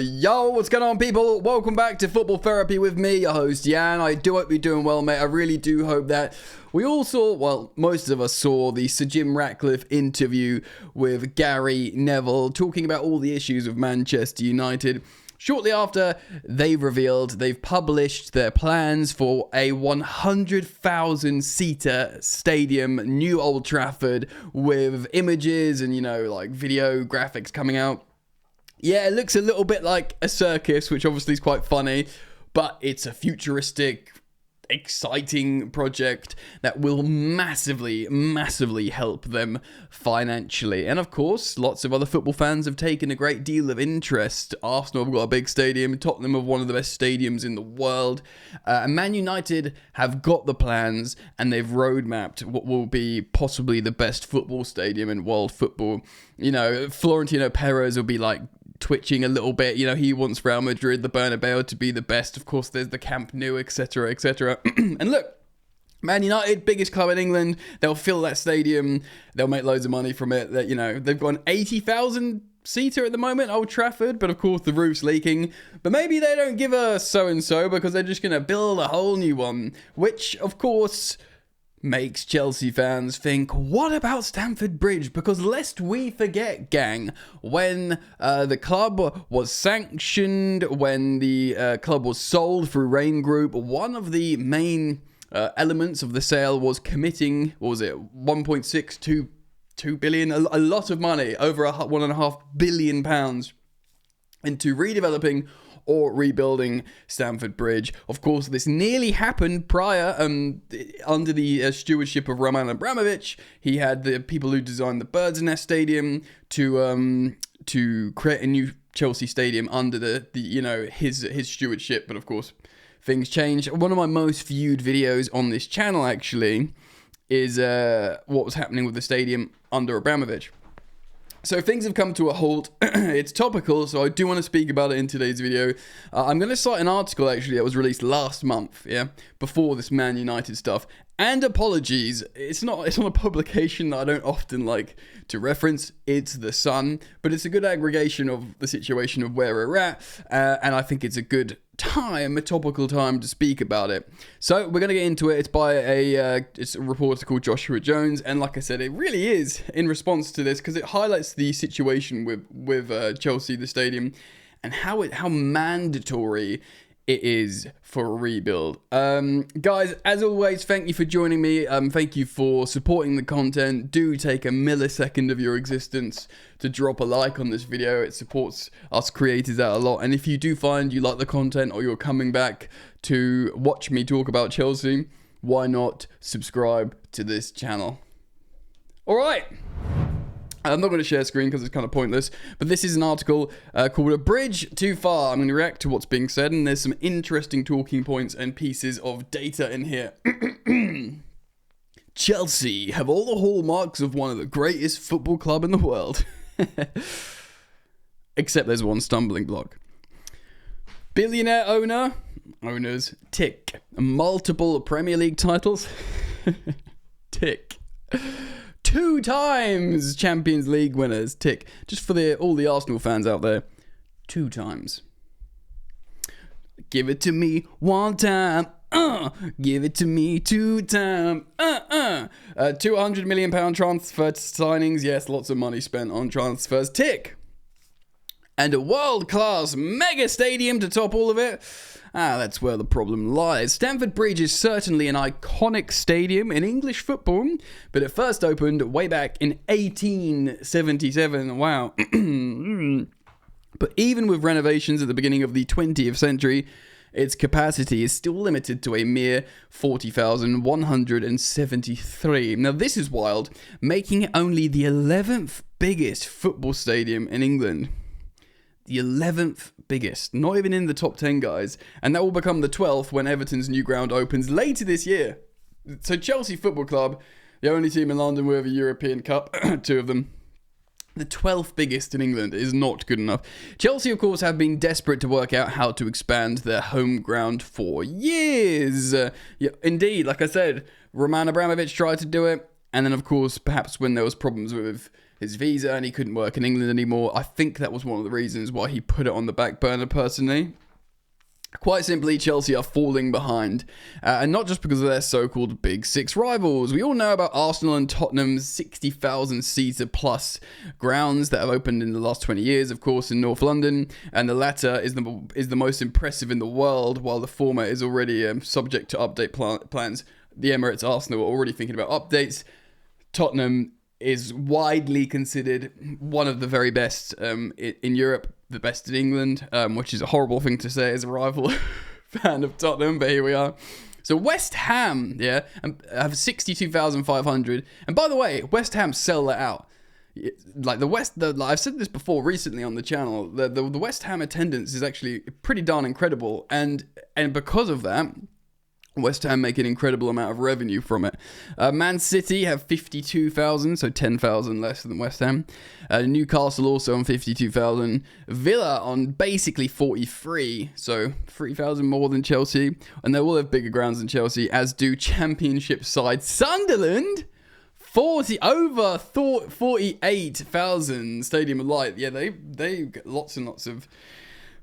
Yo, what's going on, people? Welcome back to Football Therapy with me, your host, Jan. I do hope you're doing well, mate. I really do hope that we all saw, well, most of us saw the Sir Jim Ratcliffe interview with Gary Neville talking about all the issues of Manchester United. Shortly after, they've published their plans for a 100,000-seater stadium, new Old Trafford, with images and, like video graphics coming out. Yeah, it looks a little bit like a circus, which obviously is quite funny, but it's a futuristic, exciting project that will massively help them financially. And of course, lots of other football fans have taken a great deal of interest. Arsenal have got a big stadium, Tottenham have one of the best stadiums in the world, and Man United have got the plans and they've roadmapped what will be possibly the best football stadium in world football. Florentino Perez will be like twitching a little bit. He wants Real Madrid, the Bernabeu, to be the best. Of course, there's the Camp Nou, etc., etc. And look, Man United, biggest club in England, they'll fill that stadium, they'll make loads of money from it. They've got an 80,000 seater at the moment, Old Trafford, but of course the roof's leaking. But maybe they don't give a so-and-so because they're just going to build a whole new one, which, of course, makes Chelsea fans think, what about Stamford Bridge? Because lest we forget, gang, when the club was sanctioned, when the club was sold through Rain Group, one of the main elements of the sale was committing, 1.622 billion, a lot of money, over £1.5 billion into redeveloping or rebuilding Stamford Bridge. Of course, this nearly happened prior, under the stewardship of Roman Abramovich. He had the people who designed the Bird's Nest Stadium to create a new Chelsea stadium under his stewardship. But of course, things changed. One of my most viewed videos on this channel actually is what was happening with the stadium under Abramovich. So things have come to a halt. It's topical, so I do want to speak about it in today's video. I'm going to cite an article actually that was released last month, before this Man United stuff. And apologies, it's not a publication that I don't often like to reference. It's The Sun, but it's a good aggregation of the situation of where we're at, and I think it's a good a topical time to speak about it. So we're going to get into it. It's by a reporter called Joshua Jones, and like I said, it really is in response to this because it highlights the situation with Chelsea, the stadium, and how mandatory it is for a rebuild. Guys, as always, thank you for joining me. Thank you for supporting the content. Do take a millisecond of your existence to drop a like on this video. It supports us creators out a lot. And if you do find you like the content or you're coming back to watch me talk about Chelsea, why not subscribe to this channel? All right. I'm not going to share screen because it's kind of pointless, but this is an article called A Bridge Too Far. I'm going to react to what's being said, and there's some interesting talking points and pieces of data in here. Chelsea have all the hallmarks of one of the greatest football club in the world. Except there's one stumbling block. Billionaire owners, tick. Multiple Premier League titles, tick. 2 times Champions League winners, tick. Just for all the Arsenal fans out there, 2 times. Give it to me 1 time, give it to me 2 times, £200 million transfer signings, yes, lots of money spent on transfers, tick. And a world-class mega stadium to top all of it. That's where the problem lies. Stamford Bridge is certainly an iconic stadium in English football, but it first opened way back in 1877. Wow. But even with renovations at the beginning of the 20th century, its capacity is still limited to a mere 40,173. Now this is wild, making it only the 11th biggest football stadium in England. The 11th biggest, not even in the top 10, guys. And that will become the 12th when Everton's new ground opens later this year. So Chelsea Football Club, the only team in London with a European Cup, 2 of them. The 12th biggest in England is not good enough. Chelsea, of course, have been desperate to work out how to expand their home ground for years. Indeed, like I said, Roman Abramovich tried to do it. And then, of course, perhaps when there was problems with his visa and he couldn't work in England anymore. I think that was one of the reasons why he put it on the back burner personally. Quite simply, Chelsea are falling behind, and not just because of their so-called Big Six rivals. We all know about Arsenal and Tottenham's 60,000-seater plus grounds that have opened in the last 20 years, of course, in North London, and the latter is the most impressive in the world, while the former is already subject to update plans. The Emirates Arsenal are already thinking about updates. Tottenham is widely considered one of the very best in Europe, the best in England, which is a horrible thing to say as a rival fan of Tottenham, but here we are. So West Ham, have 62,500. And by the way, West Ham sell that out. Like I've said this before recently on the channel, the West Ham attendance is actually pretty darn incredible. And because of that, West Ham make an incredible amount of revenue from it. Man City have 52,000, so 10,000 less than West Ham. Newcastle also on 52,000. Villa on basically 43, so 3,000 more than Chelsea. And they will have bigger grounds than Chelsea, as do Championship side Sunderland. 48,000 Stadium of Light. Yeah, they get lots and lots of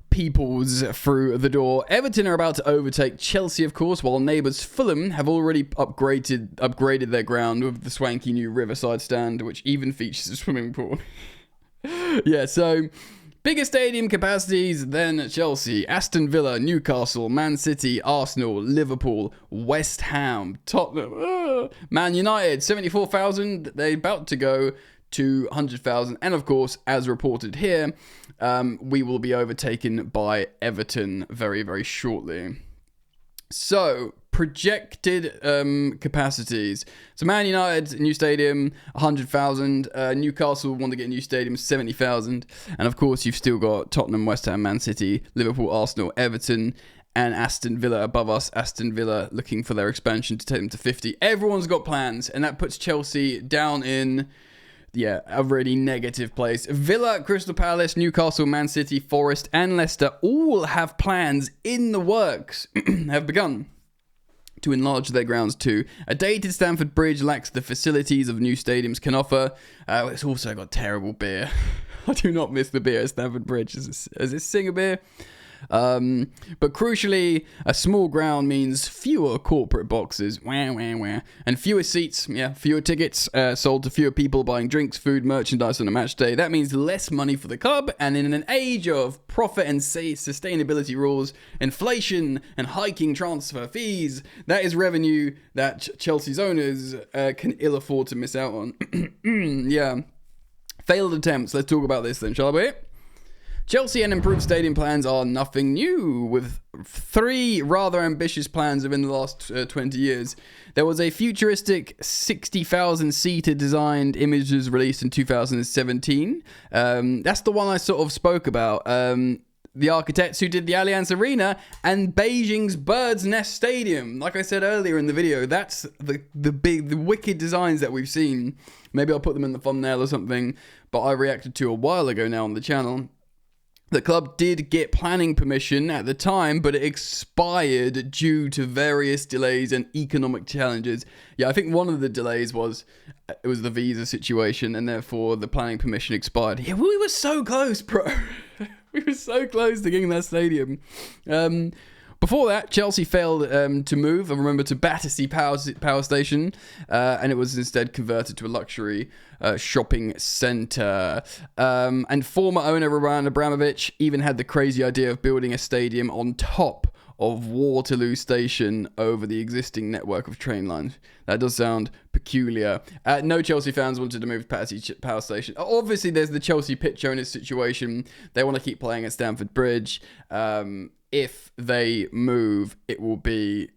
peoples through the door. Everton are about to overtake Chelsea, of course, while neighbours Fulham have already upgraded their ground with the swanky new Riverside stand, which even features a swimming pool. Yeah, so bigger stadium capacities than Chelsea, Aston Villa, Newcastle, Man City, Arsenal, Liverpool, West Ham, Tottenham, Man United, 74,000. They're about to go to 100,000. And of course, as reported here, we will be overtaken by Everton very, very shortly. So, projected capacities. So, Man United, new stadium, 100,000. Newcastle want to get a new stadium, 70,000. And of course, you've still got Tottenham, West Ham, Man City, Liverpool, Arsenal, Everton, and Aston Villa above us. Aston Villa looking for their expansion to take them to 50. Everyone's got plans, and that puts Chelsea down in a really negative place. Villa, Crystal Palace, Newcastle, Man City, Forest, and Leicester all have plans in the works, have begun to enlarge their grounds too. A dated Stamford Bridge lacks the facilities of new stadiums can offer. It's also got terrible beer. I do not miss the beer at Stamford Bridge. Is it Singer beer? But crucially, a small ground means fewer corporate boxes, and fewer seats, fewer tickets sold to fewer people buying drinks, food, merchandise on a match day. That means less money for the club, and in an age of profit and sustainability rules, inflation, and hiking transfer fees, that is revenue that Chelsea's owners can ill afford to miss out on. Failed attempts. Let's talk about this then, shall we? Chelsea and improved stadium plans are nothing new, with 3 rather ambitious plans within the last 20 years. There was a futuristic 60,000-seater designed images released in 2017. That's the one I sort of spoke about. The architects who did the Allianz Arena and Beijing's Bird's Nest Stadium. Like I said earlier in the video, that's the wicked designs that we've seen. Maybe I'll put them in the thumbnail or something, but I reacted to a while ago now on the channel. The club did get planning permission at the time, but it expired due to various delays and economic challenges. Yeah, I think one of the delays was the visa situation, and therefore the planning permission expired. Yeah, we were so close, bro. We were so close to getting that stadium. Before that, Chelsea failed to move, I remember, to Battersea Power Station, and it was instead converted to a luxury shopping centre. And former owner Roman Abramovich even had the crazy idea of building a stadium on top of Waterloo Station over the existing network of train lines. That does sound peculiar. No Chelsea fans wanted to move to Battersea Power Station. Obviously, there's the Chelsea pitch owners situation. They want to keep playing at Stamford Bridge. If they move, it will be,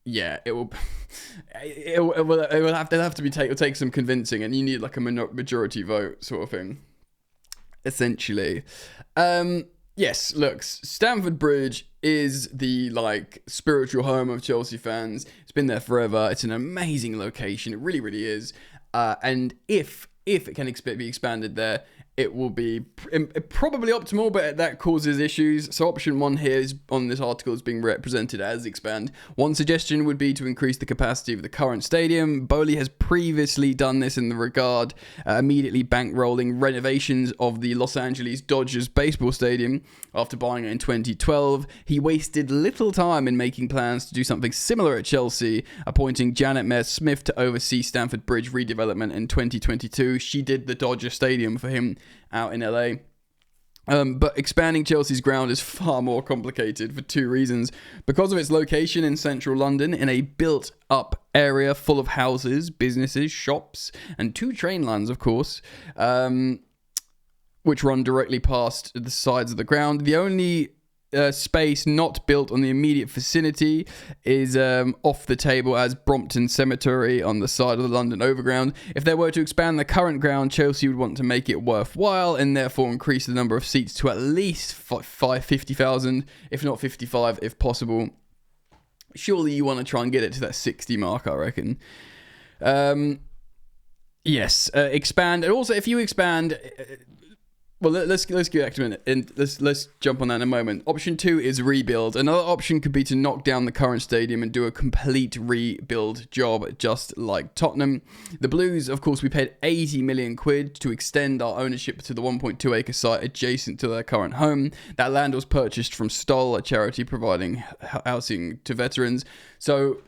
it'll take some convincing, and you need like a majority vote sort of thing, essentially. Yes, look, Stamford Bridge is the spiritual home of Chelsea fans. It's been there forever. It's an amazing location. It really, really is. And if it can be expanded there, it will be probably optimal, but that causes issues. So option 1 here is on this article is being represented as expand. One suggestion would be to increase the capacity of the current stadium. Bowley has previously done this in the regard, immediately bankrolling renovations of the Los Angeles Dodgers baseball stadium after buying it in 2012. He wasted little time in making plans to do something similar at Chelsea, appointing Janet Mayer-Smith to oversee Stamford Bridge redevelopment in 2022. She did the Dodger Stadium for him out in LA. But expanding Chelsea's ground is far more complicated for 2 reasons. Because of its location in central London, in a built-up area full of houses, businesses, shops, and 2 train lines, of course, which run directly past the sides of the ground. The only space not built on the immediate vicinity is off the table as Brompton Cemetery on the side of the London Overground. If they were to expand the current ground, Chelsea would want to make it worthwhile and therefore increase the number of seats to at least 50,000, if not 55, if possible. Surely you want to try and get it to that 60 mark, I reckon. Yes, expand. And also, if you expand... Well, let's get back to it, and let's jump on that in a moment. Option 2 is rebuild. Another option could be to knock down the current stadium and do a complete rebuild job, just like Tottenham. The Blues, of course, we paid 80 million quid to extend our ownership to the 1.2 acre site adjacent to their current home. That land was purchased from Stoll, a charity providing housing to veterans. So...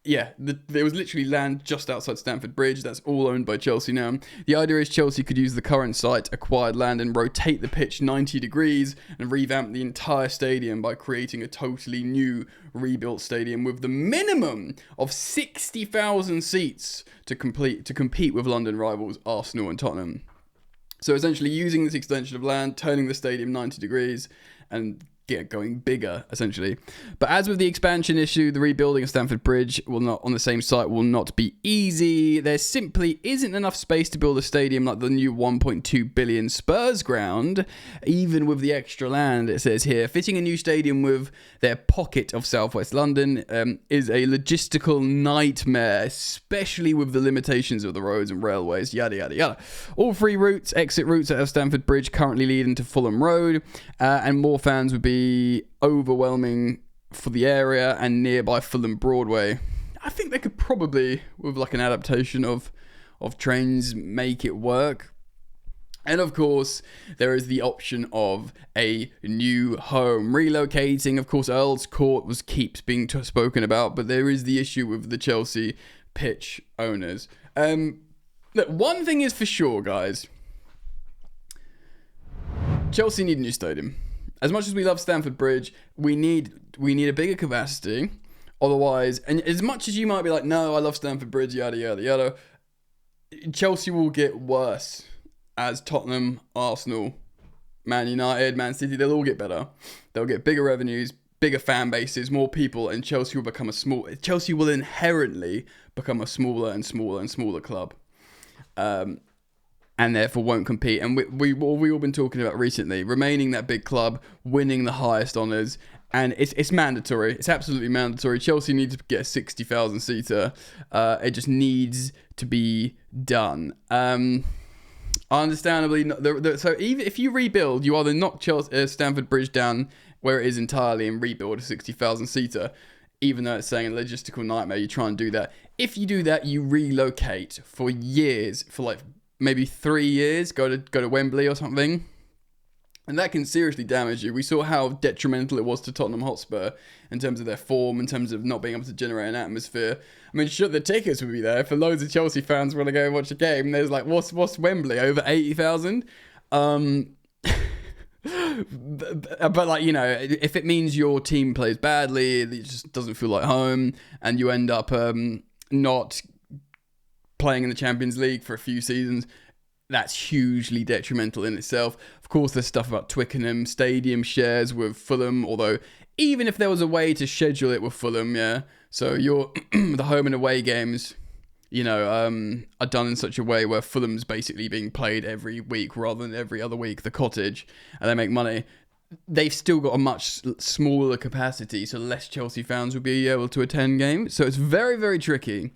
yeah, there was literally land just outside Stamford Bridge. That's all owned by Chelsea now. The idea is Chelsea could use the current site, acquired land, and rotate the pitch 90 degrees and revamp the entire stadium by creating a totally new rebuilt stadium with the minimum of 60,000 seats to compete with London rivals Arsenal and Tottenham. So essentially using this extension of land, turning the stadium 90 degrees and going bigger, essentially. But as with the expansion issue, the rebuilding of Stamford Bridge on the same site will not be easy. There simply isn't enough space to build a stadium like the new 1.2 billion Spurs ground, even with the extra land, it says here. Fitting a new stadium with their pocket of southwest London is a logistical nightmare, especially with the limitations of the roads and railways, yada, yada, yada. All 3 exit routes out of Stamford Bridge currently lead into Fulham Road, and more fans would be overwhelming for the area and nearby Fulham Broadway. I think they could probably, with like an adaptation of trains, make it work. And of course, there is the option of a new home. Relocating, of course, Earl's Court keeps being spoken about, but there is the issue with the Chelsea pitch owners. Look, one thing is for sure, guys. Chelsea need a new stadium. As much as we love Stamford Bridge, we need a bigger capacity. Otherwise, and as much as you might be like, no, I love Stamford Bridge, yada, yada, yada, Chelsea will get worse as Tottenham, Arsenal, Man United, Man City, they'll all get better. They'll get bigger revenues, bigger fan bases, more people, and Chelsea will inherently become a smaller and smaller and smaller club. And therefore won't compete. And we've all been talking about recently, remaining that big club, winning the highest honours, and it's mandatory. It's absolutely mandatory. Chelsea needs to get a 60,000 seater. It just needs to be done. Understandably, so even if you rebuild, you either knock Stamford Bridge down where it is entirely and rebuild a 60,000 seater. Even though it's saying a logistical nightmare, you try and do that. If you do that, you relocate for years, for like maybe 3 years, go to Wembley or something, and that can seriously damage you. We saw how detrimental it was to Tottenham Hotspur in terms of their form, in terms of not being able to generate an atmosphere. I mean, sure, the tickets would be there for loads of Chelsea fans want to go and watch a game. There's like, what's Wembley, over 80,000? But like, you know, if it means your team plays badly, it just doesn't feel like home, and you end up not playing in the Champions League for a few seasons, that's hugely detrimental in itself. Of course, there's stuff about Twickenham stadium shares with Fulham, although even if there was a way to schedule it with Fulham, yeah, so your the home and away games, you know, are done in such a way where Fulham's basically being played every week rather than every other week, the cottage, and they make money. They've still got a much smaller capacity, so less Chelsea fans will be able to attend games. So it's very, very tricky.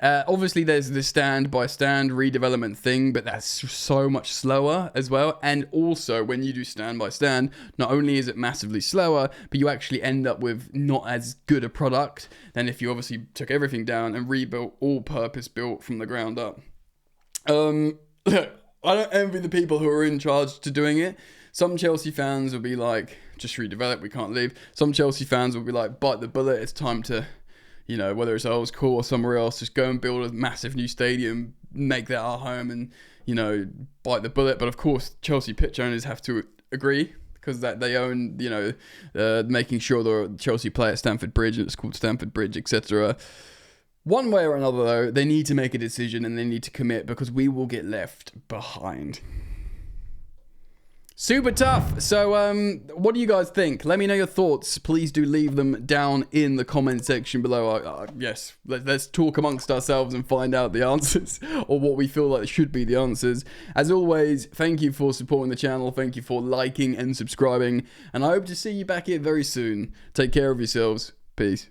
Obviously, there's the stand by stand redevelopment thing, but that's so much slower as well. And also, when you do stand by stand, not only is it massively slower, but you actually end up with not as good a product than if you obviously took everything down and rebuilt, all purpose built from the ground up. Look, I don't envy the people who are in charge to doing it. Some Chelsea fans will be like, just redevelop, we can't leave. Some Chelsea fans will be like, bite the bullet, it's time to, you know, whether it's Earl's Court or somewhere else, just go and build a massive new stadium, make that our home and, you know, bite the bullet. But of course, Chelsea pitch owners have to agree because that they own, you know, making sure the Chelsea play at Stamford Bridge and it's called Stamford Bridge, etc. One way or another, though, they need to make a decision and they need to commit because we will get left behind. Super tough. So, what do you guys think? Let me know your thoughts. Please do leave them down in the comment section below. Yes, let's talk amongst ourselves and find out the answers or what we feel like should be the answers. As always, thank you for supporting the channel. Thank you for liking and subscribing. And I hope to see you back here very soon. Take care of yourselves. Peace.